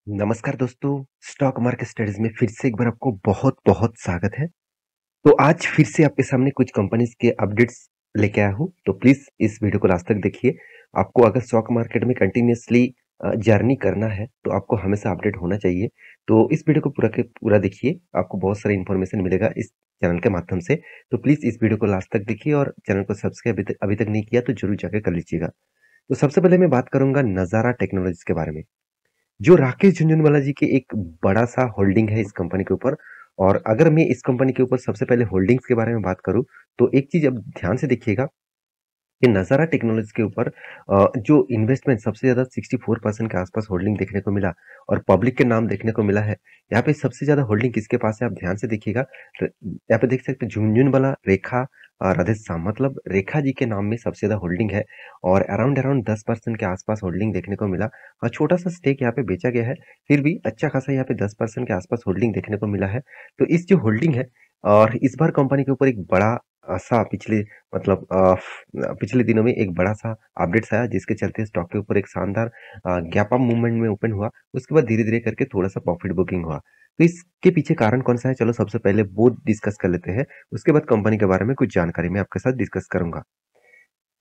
नमस्कार दोस्तों, stock market studies में फिर से एक बार आपको बहुत-बहुत स्वागत है। तो आज फिर से आपके सामने कुछ कंपनीज के अपडेट्स लेके आया हूँ, तो प्लीज़ इस वीडियो को लास्ट तक देखिए। आपको अगर स्टॉक मार्केट में कंटिन्यूअसली जर्नी करना है, तो आपको हमेशा अपडेट होना चाहिए। तो इस वीडियो को पूरा के पूरा देखिए, आपको बहुत सारी इन्फॉर्मेशन मिलेगा इस चैनल के माध्यम से। तो प्लीज़ इस वीडियो को लास्ट तक देखिए और चैनल को सब्सक्राइब अभी तक नहीं किया तो ज़रूर जाके कर लीजिएगा। तो सबसे पहले मैं बात करूँगा नज़ारा टेक्नोलॉजीज़ के बारे में। जो राकेश झुनझुनवाला जी की एक बड़ा-सा होल्डिंग है इस कंपनी के ऊपर। और अगर मैं इस कंपनी के ऊपर सबसे पहले होल्डिंग्स के बारे में बात करूँ, तो एक चीज़ अब ध्यान से देखिएगा कि नज़ारा टेक्नोलॉजीज़ के ऊपर जो इन्वेस्टमेंट सबसे ज़्यादा 64% के आसपास होल्डिंग देखने को मिला और पब्लिक के नाम देखने को मिला है। यहाँ पे सबसे ज़्यादा होल्डिंग किसके पास है, आप ध्यान से देखिएगा। यहाँ पे देख सकते हैं झुनझुनवाला, रेखा राधेश्याम, मतलब रेखा जी के नाम में सबसे ज़्यादा होल्डिंग है और अराउंड अराउंड 10% के आसपास होल्डिंग देखने को मिला। छोटा-सा स्टेक यहाँ पे बेचा गया है, फिर भी अच्छा खासा यहाँ पे 10% के आसपास होल्डिंग देखने को मिला है। तो इस जो होल्डिंग है और इस बार कंपनी के ऊपर एक बड़ा सा पिछले मतलब पिछले दिनों में एक बड़ा-सा अपडेट्स आया जिसके चलते स्टॉक के ऊपर एक शानदार गैप अप मूवमेंट में ओपन हुआ। उसके बाद धीरे-धीरे करके थोड़ा-सा प्रॉफिट बुकिंग हुआ। तो इसके पीछे कारण कौन-सा है? चलो सबसे पहले वो डिस्कस कर लेते हैं। उसके बाद कंपनी के बारे में कुछ जानकारी मैं आपके साथ डिस्कस करूँगा।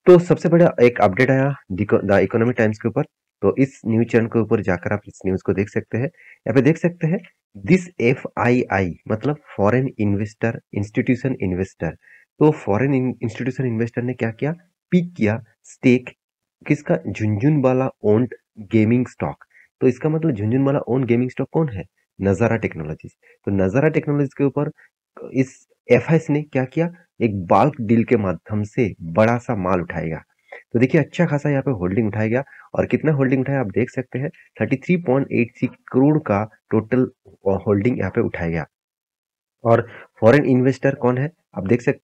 तो सबसे बड़ा एक अपडेट आया द इकोनॉमिक टाइम्स के ऊपर। तो इस न्यूज़ चैनल के ऊपर जाकर आप इस न्यूज़ को देख सकते हैं। यहाँ पे देख सकते हैं दिस एफआईआई मतलब फॉरेन इन्वेस्टर इंस्टीट्यूशन इन्वेस्टर। तो फॉरेन इंस्टीट्यूशन इन्वेस्टर ने क्या किया? पिक किया स्टेक किसका? Jhunjhunwala owned gaming stock. तो इसका मतलब झुनझुनवाला ओन्ड गेमिंग स्टॉक कौन है? नज़ारा टेक्नोलॉजीज। तो नज़ारा टेक्नोलॉजीज के ऊपर इस एफएस ने क्या किया? एक बल्क डील के माध्यम से बड़ा सा माल उठाएगा। तो देखिए अच्छा खासा यहाँ पे होल्डिंग उठाया गया और कितना होल्डिंग उठाया आप देख सकते हैं। 33.83 करोड़ का टोटल होल्डिंग यहाँ पे उठाया गया। और फॉरेन इन्वेस्टर कौन है आप देख सकते,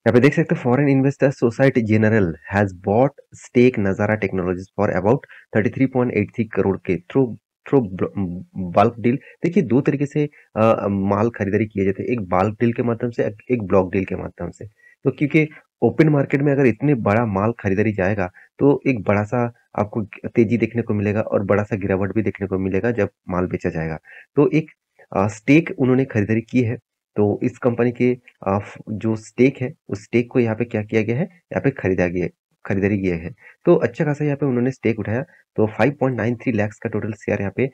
यहाँ पे देख सकते हैं foreign investor Societe Generale has bought stake Nazara technologies for about 33.83 crore के थ्रू थ्रू बल्क डील। देखिए दो तरीके से माल खरीदारी किए जाते हैं, एक बल्क डील के माध्यम से, एक ब्लॉक डील के माध्यम से। तो क्योंकि ओपन मार्केट में अगर इतने बड़ा माल खरीदारी जाएगा तो एक बड़ा सा आपको तेजी देखने को मिलेगा और बड़ा सा गिरावट भी देखने को मिलेगा जब माल बेचा जाएगा। तो एक स्टेक उन्होंने खरीदारी की है। तो इस कंपनी के जो स्टेक है उस स्टेक को यहाँ पे क्या किया गया है, यहाँ पे खरीदारी किया है। तो अच्छा खासा यहाँ पे उन्होंने स्टेक उठाया। तो 5.93 लाख का टोटल शेयर यहाँ पे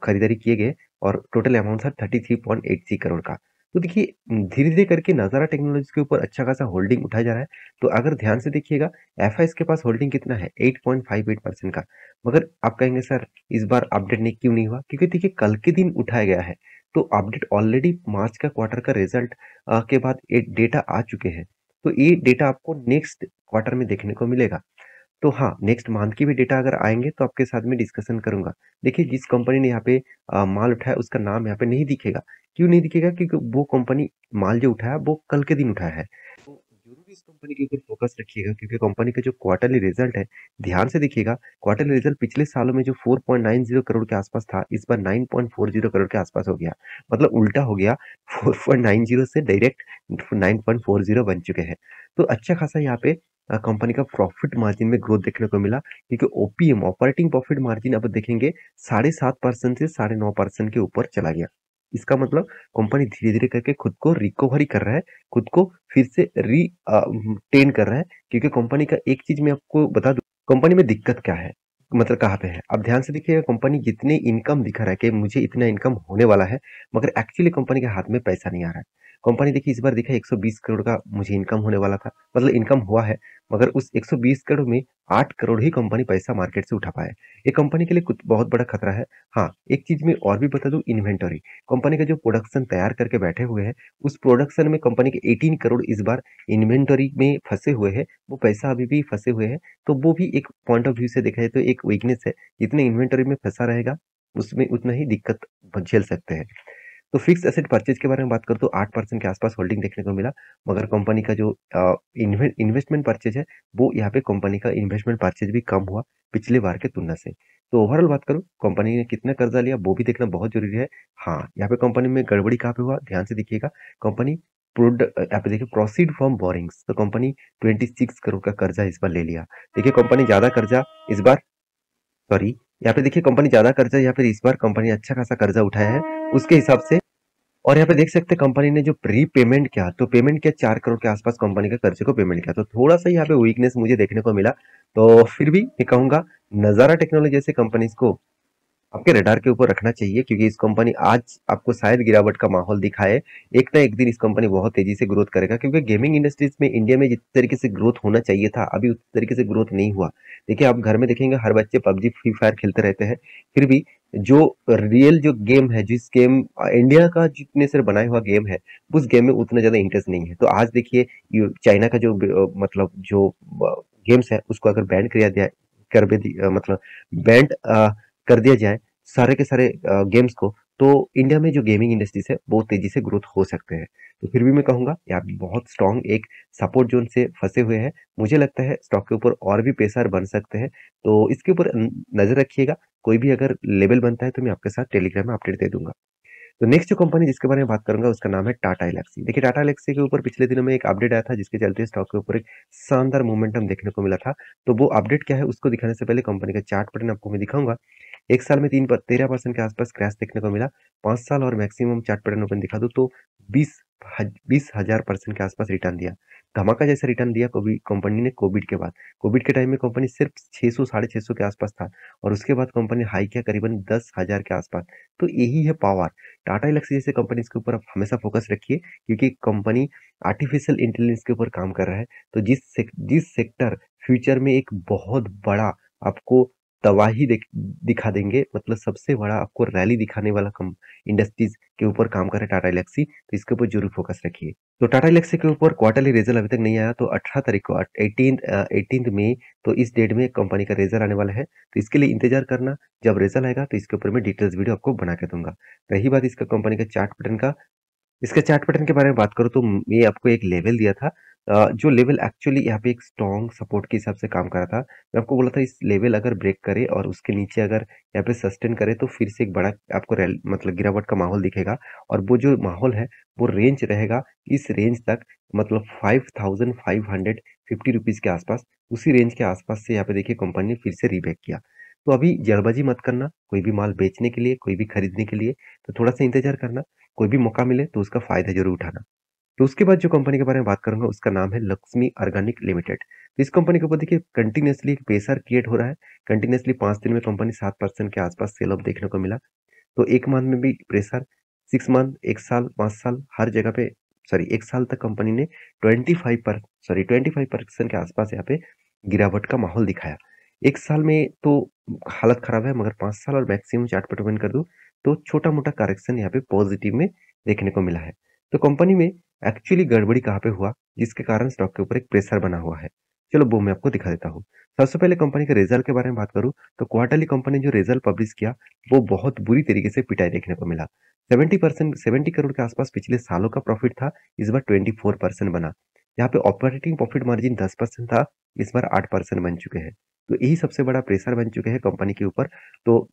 खरीदारी किए गए और टोटल अमाउंट था 33.83 करोड़ का। तो देखिए धीरे धीरे करके नजारा टेक्नोलॉजी के ऊपर अच्छा खासा होल्डिंग उठाया जा रहा है। तो अगर ध्यान से देखिएगा एफ के पास होल्डिंग कितना है 8.58% का। मगर आप कहेंगे सर इस बार अपडेट नहीं क्यों नहीं हुआ, क्योंकि देखिए कल के दिन उठाया गया है। तो अपडेट ऑलरेडी मार्च का क्वार्टर का रिजल्ट के बाद ये डेटा आ चुके हैं। तो ये डेटा आपको नेक्स्ट क्वार्टर में देखने को मिलेगा। तो हाँ, नेक्स्ट मंथ की भी डेटा अगर आएंगे तो आपके साथ में डिस्कशन करूंगा। देखिए जिस कंपनी ने यहाँ पे माल उठाया उसका नाम यहाँ पे नहीं दिखेगा। क्यों नहीं दिखेगा? क्योंकि वो कंपनी माल जो उठाया वो कल के दिन उठाया है। तो जरूर इस कंपनी के ऊपर फोकस रखिएगा क्योंकि कंपनी का जो क्वार्टरली रिजल्ट है ध्यान से देखिएगा। क्वार्टरली रिजल्ट पिछले सालों में जो 4.90 करोड़ के आसपास था इस बार 9.40 करोड़ के आसपास हो गया। मतलब उल्टा हो गया, 4.90 से डायरेक्ट 9.40 बन चुके हैं। तो अच्छा खासा यहाँ पे कंपनी का प्रॉफिट मार्जिन में ग्रोथ देखने को मिला क्योंकि ओपीएम ऑपरेटिंग प्रॉफिट मार्जिन अब देखेंगे 7.5% से 9.5% के ऊपर चला गया। इसका मतलब कंपनी धीरे धीरे करके खुद को रिकवरी कर रहा है, खुद को फिर से री टेन कर रहा है। क्योंकि कंपनी का एक चीज मैं आपको बता दूं, कंपनी में दिक्कत क्या है, मतलब कहाँ पे है। अब ध्यान से देखिएगा कंपनी जितने इनकम दिखा रहा है कि मुझे इतना इनकम होने वाला है, मगर एक्चुअली कंपनी के हाथ में पैसा नहीं आ रहा है। कंपनी देखिए इस बार दिखा 120 करोड़ का मुझे इनकम होने वाला था, मतलब इनकम हुआ है, मगर उस 120 करोड़ में 8 करोड़ ही कंपनी पैसा मार्केट से उठा पाए। ये कंपनी के लिए कुछ बहुत बड़ा खतरा है। हाँ, एक चीज मैं और भी बता दूं, इन्वेंटरी। कंपनी का जो प्रोडक्शन तैयार करके बैठे हुए हैं उस प्रोडक्शन में कंपनी के 18 करोड़ इस बार इन्वेंटरी में फंसे हुए हैं। वो पैसा अभी भी फंसे हुए हैं। तो वो भी एक पॉइंट ऑफ व्यू से देखा जाए तो एक वीकनेस है। जितने इन्वेंटरी में फंसा रहेगा उसमें उतना ही दिक्कत झेल सकते हैं। तो फिक्स एसेट परचेज के बारे में बात करूँ तो 8% के आसपास होल्डिंग देखने को मिला। मगर कंपनी का जो इन्वेस्टमेंट परचेज है वो यहाँ पे कंपनी का इन्वेस्टमेंट परचेज भी कम हुआ पिछले बार के तुलना से। तो ओवरऑल बात करूँ कंपनी ने कितना कर्जा लिया वो भी देखना बहुत जरूरी है। हाँ, यहाँ पे कंपनी में गड़बड़ी कहाँ पे हुआ ध्यान से देखिएगा। कंपनी यहाँ पे देखिए प्रोसीड फ्रॉम बोरिंग्स, तो कंपनी 26 करोड़ का कर्जा इस बार ले लिया। देखिए कंपनी ज्यादा कर्जा इस बार, सॉरी, यहाँ पे देखिए कंपनी ज़्यादा कर्जा या फिर इस बार कंपनी अच्छा खासा कर्जा उठाया है उसके हिसाब से। और यहाँ पे देख सकते हैं कंपनी ने जो प्री पेमेंट किया तो पेमेंट किया 4 करोड़ के आसपास कंपनी के कर्जे को पेमेंट किया, तो थोड़ा सा यहाँ पे वीकनेस मुझे देखने को मिला। तो फिर भी मैं कहूंगा नजारा टेक्नोलॉजी जैसे कंपनीज को आपके रडार के ऊपर रखना चाहिए, क्योंकि इस कंपनी आज आपको शायद गिरावट का माहौल दिखाए, एक ना एक दिन इस कंपनी बहुत तेजी से ग्रोथ करेगा, क्योंकि गेमिंग इंडस्ट्रीज में इंडिया में जिस तरीके से ग्रोथ होना चाहिए था अभी उस तरीके से ग्रोथ नहीं हुआ। देखिए आप घर में देखेंगे हर बच्चे पबजी फ्री फायर खेलते रहते हैं, फिर भी जो रियल जो गेम है, जिस गेम इंडिया का जितने से बनाया हुआ गेम है उस गेम में उतना ज्यादा इंटरेस्ट नहीं है। तो आज देखिए चाइना का जो मतलब जो गेम्स है उसको अगर बैन कर दिया कर भी मतलब बैंड कर दिया जाए सारे के सारे गेम्स को, तो इंडिया में जो गेमिंग इंडस्ट्रीज है बहुत तेजी से ग्रोथ हो सकते हैं। तो फिर भी मैं कहूंगा यहाँ बहुत स्ट्रॉन्ग एक सपोर्ट जोन से फंसे हुए हैं। मुझे लगता है स्टॉक के ऊपर और भी पेशर बन सकते हैं, तो इसके ऊपर नजर रखिएगा। कोई भी अगर लेवल बनता है तो मैं आपके साथ टेलीग्राम में अपडेट दे दूंगा। तो नेक्स्ट जो कंपनी जिसके बारे में बात करूंगा उसका नाम है टाटा एल्क्सी। देखिए टाटा एल्क्सी के ऊपर पिछले दिनों में एक अपडेट आया था जिसके चलते स्टॉक के ऊपर एक शानदार मोमेंटम देखने को मिला था। तो वो अपडेट क्या है उसको दिखाने से पहले कंपनी का चार्ट पैटर्न आपको मैं दिखाऊंगा। एक साल में 13% के आसपास क्रैश देखने को मिला। 5 साल और मैक्सिमम चार्ट पैटर्न ओपन दिखा दूं तो 20,000% के आसपास रिटर्न दिया। धमाका जैसा रिटर्न दिया कंपनी ने कोविड के बाद। कोविड के टाइम में कंपनी सिर्फ 600 साढ़े 600 के आसपास था और उसके बाद कंपनी हाई किया करीबन 10,000 के आसपास। तो यही है पावर। टाटा एल्क्सी जैसे कंपनीज के ऊपर आप हमेशा फोकस रखिए, क्योंकि कंपनी आर्टिफिशियल इंटेलिजेंस के ऊपर काम कर रहा है। तो जिस सेक्टर फ्यूचर में एक बहुत बड़ा आपको तबाही दिखा देंगे, मतलब सबसे बड़ा आपको रैली दिखाने वाला कम इंडस्ट्रीज के ऊपर काम कर रहा है टाटा एल्क्सी, तो इसके ऊपर जरूर फोकस रखिए। तो टाटा एल्क्सी के ऊपर क्वार्टरली रिजल्ट अभी तक नहीं आया, तो 18 तारीख को 18 मई, तो इस डेट में कंपनी का रिजल्ट आने वाला है। तो इसके लिए इंतजार करना, जब रिजल्ट आएगा तो इसके ऊपर मैं डिटेल्स वीडियो आपको बना के दूंगा। रही बात इसका कंपनी का चार्ट पैटर्न का, इसके चार्ट पैटर्न के बारे में बात करूँ तो ये आपको एक लेवल दिया था, जो लेवल एक्चुअली यहाँ पे एक स्ट्रॉन्ग सपोर्ट के हिसाब से काम कर रहा था। मैं आपको बोला था इस लेवल अगर ब्रेक करे और उसके नीचे अगर यहाँ पे सस्टेन करे तो फिर से एक बड़ा आपको मतलब गिरावट का माहौल दिखेगा। और वो जो माहौल है वो रेंज रहेगा इस रेंज तक, मतलब 5,550 रुपीज के आसपास। उसी रेंज के आसपास से यहाँ पे देखिए कंपनी ने फिर से रीबैक किया। तो अभी जल्दबाजी मत करना कोई भी माल बेचने के लिए, कोई भी खरीदने के लिए, तो थोड़ा सा इंतजार करना। कोई भी मौका मिले तो उसका फायदा जरूर उठाना। तो उसके बाद जो कंपनी के बारे में बात करूंगा उसका नाम है लक्ष्मी ऑर्गेनिक लिमिटेड। तो इस कंपनी के ऊपर देखिए कंटिन्यूसली प्रेशर क्रिएट हो रहा है। कंटिन्यूसली 5 दिन में कंपनी 7% के आसपास सेल ऑफ देखने को मिला। तो एक मंथ में भी प्रेशर, 6 मंथ, एक साल, 5 साल, हर जगह पे, सॉरी एक साल तक कंपनी ने 25% के आसपास यहाँ पे गिरावट का माहौल दिखाया। एक साल में तो हालत खराब है, मगर 5 साल और मैक्सिमम चार्ट पर ओपन कर दूं तो छोटा मोटा करेक्शन यहाँ पे पॉजिटिव में देखने को मिला है। तो कंपनी में एक्चुअली गड़बड़ी कहाँ पे हुआ जिसके कारण स्टॉक के ऊपर एक प्रेशर बना हुआ है, चलो वो मैं आपको दिखा देता हूँ। सबसे पहले कंपनी के रिजल्ट के बारे में बात करूँ तो क्वार्टरली कंपनी जो रिजल्ट पब्लिश किया वो बहुत बुरी तरीके से पिटाई देखने को मिला। 70 करोड़ के आसपास पिछले सालों का प्रॉफिट था, इस बार 24% बना। यहाँ पे ऑपरेटिंग प्रॉफिट मार्जिन 10% था, इस बार 8% बन चुके हैं। तो यही सबसे बड़ा प्रेशर बन चुके हैं कंपनी के ऊपर। तो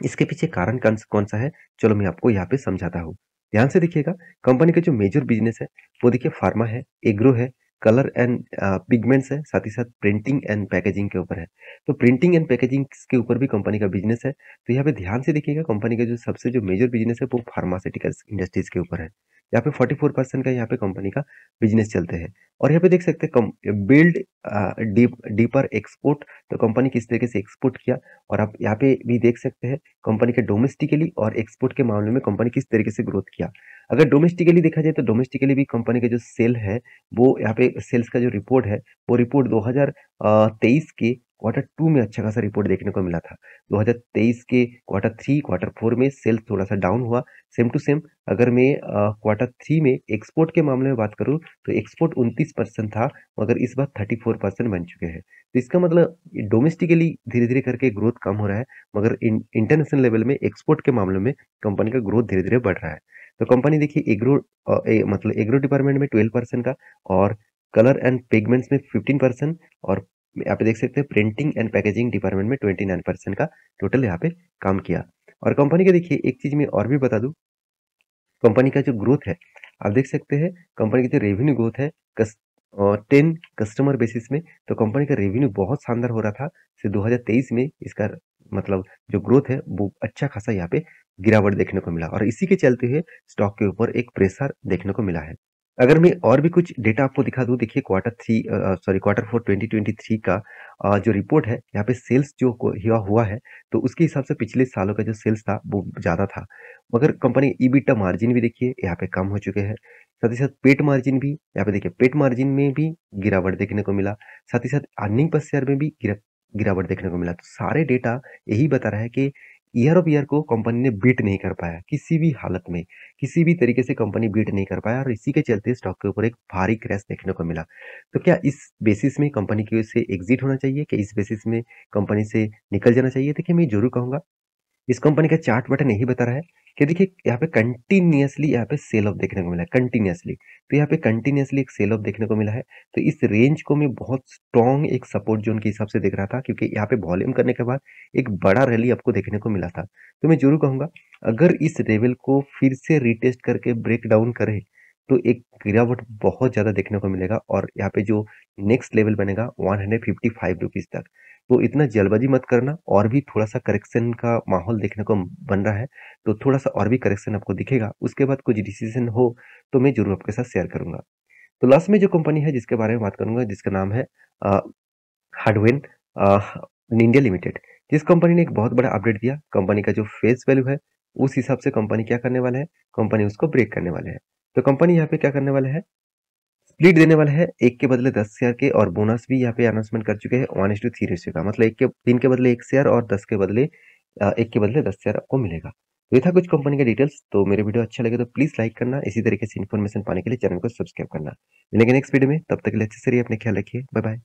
इसके पीछे कारण कौन सा है, चलो मैं आपको यहाँ पे समझाता हूँ। ध्यान से देखिएगा, कंपनी का जो मेजर बिजनेस है वो देखिए फार्मा है, एग्रो है, कलर एंड पिगमेंट्स है, साथ ही साथ प्रिंटिंग एंड पैकेजिंग के ऊपर है। तो प्रिंटिंग एंड पैकेजिंग के ऊपर भी कंपनी का बिजनेस है। तो यहाँ पे ध्यान से देखिएगा कंपनी का जो सबसे जो मेजर बिजनेस है वो फार्मास्यूटिकल्स इंडस्ट्रीज के ऊपर है। यहाँ पे 44% का यहाँ पे कंपनी का बिजनेस चलते हैं। और यहाँ पे देख सकते हैं बिल्ड डीपर एक्सपोर्ट, तो कंपनी किस तरीके से एक्सपोर्ट किया। और आप यहाँ पे भी देख सकते हैं कंपनी के डोमेस्टिकली और एक्सपोर्ट के मामले में कंपनी किस तरीके से ग्रोथ किया। अगर डोमेस्टिकली देखा जाए तो डोमेस्टिकली भी कंपनी का जो सेल है वो यहाँ पे सेल्स का जो रिपोर्ट है वो रिपोर्ट 2023 के Q2 में अच्छा खासा रिपोर्ट देखने को मिला था। 2023 के Q3 Q4 में सेल्स थोड़ा सा डाउन हुआ। सेम टू सेम अगर मैं Q3 में एक्सपोर्ट के मामले में बात करूं तो एक्सपोर्ट 29% था, मगर इस बार 34% बन चुके हैं। तो इसका मतलब डोमेस्टिकली धीरे धीरे करके ग्रोथ कम हो रहा है, मगर इंटरनेशनल लेवल में एक्सपोर्ट के मामले में कंपनी का ग्रोथ धीरे धीरे बढ़ रहा है। तो कंपनी देखिए मतलब एग्रो डिपार्टमेंट में 12% का, और कलर एंड पिगमेंट्स में 15%, और यहाँ पे देख सकते हैं प्रिंटिंग एंड पैकेजिंग डिपार्टमेंट में 29% का टोटल यहाँ पे काम किया। और कंपनी का देखिए एक चीज मैं और भी बता दूं, कंपनी का जो ग्रोथ है आप देख सकते हैं, कंपनी की जो रेवेन्यू ग्रोथ है 10 कस्टमर बेसिस में, तो कंपनी का रेवेन्यू बहुत शानदार हो रहा था। से 2023 में इसका मतलब जो ग्रोथ है वो अच्छा खासा यहाँ पे गिरावट देखने को मिला और इसी के चलते हुए स्टॉक के ऊपर एक प्रेशर देखने को मिला है। अगर मैं और भी कुछ डेटा आपको दिखा दूँ, देखिए क्वार्टर 4 2023 का जो रिपोर्ट है, यहाँ पे सेल्स जो हुआ है, तो उसके हिसाब से पिछले सालों का जो सेल्स था वो ज़्यादा था। मगर कंपनी ईबिटा मार्जिन भी देखिए यहाँ पे कम हो चुके हैं। साथ ही साथ पेट मार्जिन भी यहाँ पे देखिए, पेट मार्जिन में भी गिरावट देखने को मिला। साथ ही साथ अर्निंग पर शेयर में भी गिरावट देखने को मिला। तो सारे डेटा यही बता रहा है कि ईयर ऑफ ईयर को कंपनी ने बीट नहीं कर पाया किसी भी हालत में। किसी भी तरीके से कंपनी बीट नहीं कर पाया और इसी के चलते स्टॉक के ऊपर एक भारी क्रैश देखने को मिला। तो क्या इस बेसिस में कंपनी की से एग्जिट होना चाहिए? क्या इस बेसिस में कंपनी से निकल जाना चाहिए? देखिए, मैं ज़रूर कहूँगा, इस कंपनी का चार्ट बटन यही बता रहा है कि देखिए यहाँ पे कंटिन्यूअसली यहाँ पे सेल ऑफ देखने को मिला है, कंटिन्यूअसली। तो यहाँ पे कंटिन्यूअसली एक सेल ऑफ देखने को मिला है। तो इस रेंज को मैं बहुत स्ट्रॉन्ग एक सपोर्ट जोन के हिसाब से देख रहा था, क्योंकि यहाँ पे वॉल्यूम करने के बाद एक बड़ा रैली आपको देखने को मिला था। तो मैं जरूर कहूंगा, अगर इस लेवल को फिर से रिटेस्ट करके ब्रेक डाउन करे तो एक गिरावट बहुत ज्यादा देखने को मिलेगा और यहाँ पे जो नेक्स्ट लेवल बनेगा 155 रुपीज तक। तो इतना जल्दबाजी मत करना, और भी थोड़ा सा करेक्शन का माहौल देखने को बन रहा है। तो थोड़ा सा और भी करेक्शन आपको दिखेगा, उसके बाद कुछ डिसीजन हो तो मैं जरूर आपके साथ शेयर करूंगा। तो लास्ट में जो कंपनी है जिसके बारे में बात करूंगा, जिसका नाम है हार्डवेन इंडिया लिमिटेड। जिस कंपनी ने एक बहुत बड़ा अपडेट दिया, कंपनी का जो फेस वैल्यू है उस हिसाब से कंपनी क्या करने वाला है, कंपनी उसको ब्रेक करने वाले है। तो कंपनी यहाँ पे क्या करने वाले है, स्प्लिट देने वाला है, 1 के बदले 10 शेयर के, और बोनस भी यहाँ पे अनाउंसमेंट कर चुके हैं 1:3 रेशियो का। मतलब 3 के बदले 1 शेयर और 10 के बदले 1 के बदले 10 शेयर आपको मिलेगा। तो ये था कुछ कंपनी का डिटेल्स। तो मेरे वीडियो अच्छा लगे तो प्लीज लाइक करना, इसी तरीके से इन्फॉर्मेशन पाने के लिए चैनल को सब्सक्राइब करना। मिलेंगे नेक्स्ट वीडियो में, तब तक के लिए अच्छे से रहिए, अपने ख्याल रखिए, बाय बाय।